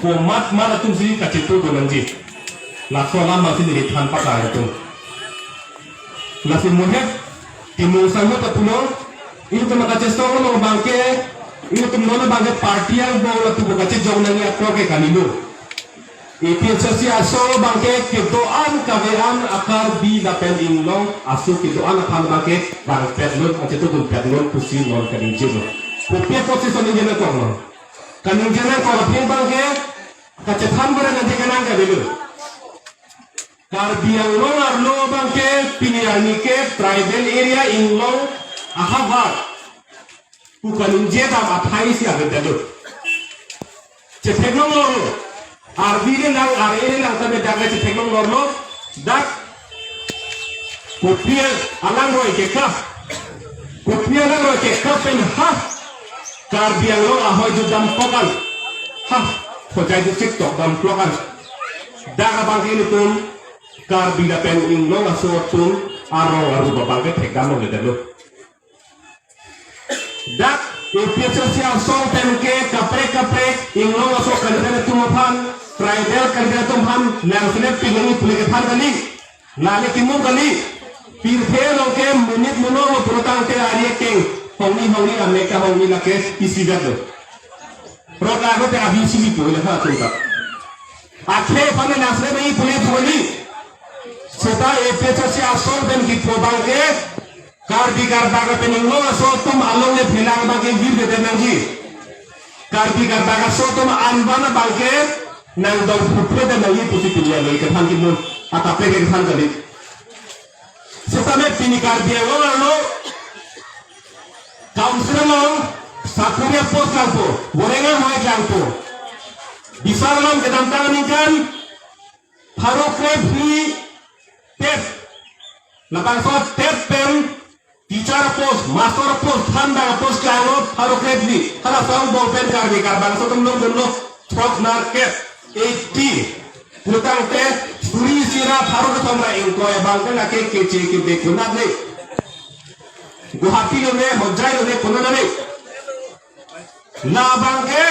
komat mana tum sini kacit tu nanti. Lakso lama sini di tanpa kaya tu. Nasi muhek timur sangat terpulang. Ini tu makacit stong nong bangke. Ini tu nona bangke parti yang bawa tu makacit jauh nanti aku ke kanilu. Ipinsasi aso bangke kedoan kawean akar bi dapen inglong asu kedoan akan bangke bangpet lun macam tu bangpet lun pusi non kadinjil. Pupi posisi ni jenak kong. Kadinjil kong api bangke kacetan berang nanti kenang kadelu. Karbiang long arlo bangke piniani ke tribal area inglong ahavar. Bukan jeda apai si agak dulu. Cetek nong Arbire nang arene nang tabe daga ci tekno norno dak kopiel alang roy ke ka kopiel alang roy ke ka pen ha karbiang lo ahoy ju dam pokal ha khojai ju tiktok dam klokan daga bang ini tun karbida pen ing lo aso tun aro aru babang ke tek dam le dalo dak Episosial song temke kapre inglo aso kadang tumapan tribal kadang tumapan langsung pilih ke pan kali nale kimu kali pilih loke menit mono protang ke area king hongi ameka hongi lake isi dado protang ko te abisi ni pole ha tuka akhe pane nasre mai pole poli seta episosial song temke probangke Karbi karbaga peninglo so tum along le philang bage gir de nangi karbi karbaga so tum anbana bage nang do phupre de nangi pusi pilia le ke than kimun atape ke than kali setame pini karbi lo councilor lo sakure post kalpo gorenga hoy kalpo bisar lo ke dam tang nikan farokre free tep lapang so tep pen Teacher post, master post, handa post kano, haro kredli, hara song bolpen karbi karbang so tumlong tumlo stock market 80 putang te suri sira haro ke tomra ingko e bangke nake kece ke bekunat le guhati le hojai le kunana le na bangke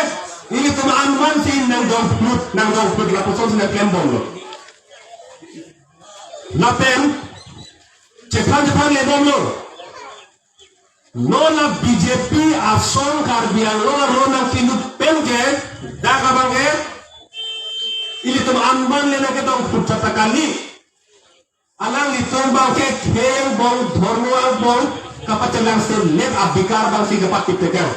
ini tum anman sin nang dong plut la poson na klembong lo na pen cekan le bom lo Nona BJP asong karbiang nona kinut penge daga bange ili tum anban lena ke tong pucata kali alang itom bangke khem bong dhormuang bong kapatelang se let abikar bang si kapat tipekang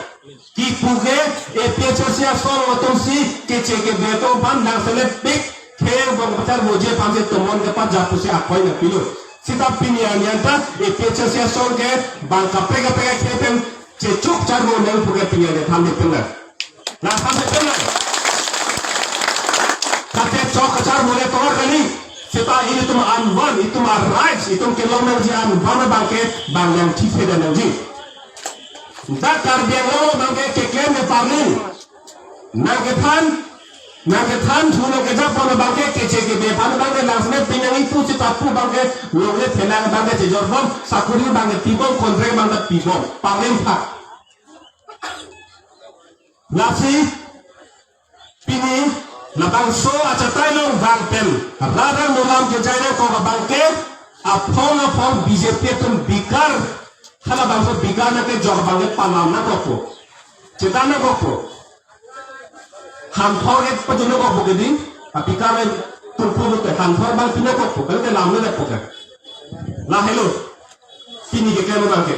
ki puge epechosia song otom si kece ke beto ban nang se let pik khem bong pacar moje pamse tomon kapat japusi akoy na pilo Sita pinianyanta epechosia song ke bang kapega kepen cecuk cargo nang puge pinyane thamne penga na thamne penga kate chok char mole tawar kali sita ini tum anwan itu ma rights itu ke long nang ji anwan bangke bang yang tife dan nang ji ta karbiang lo bangke ke klem ne parlin nang ke than thuno ke jap pon bangke ke be pan bangke langsne pinangi pu sita pu bangke logle phelang bangke je jorbom sakuri bangke tibom kontre bangke tibom parlin phak nasi pini lapang so acatai long bangpen rada mulam ke jaine ko bangke apon BJP tum bikar hala bangso bikar na ke jor bangke panam na kopo cetana kopo Hanthor ek pajuno ko bugedi apika men turpu ke hanthor bang pina ko pukal ke namne le pukal la hello pini ke kemo bangke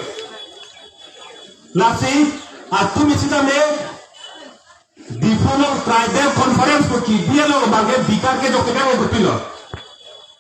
la si atumi sita me difono tribal conference ko ki dia lo bangke bikar ke jo ke ko pilo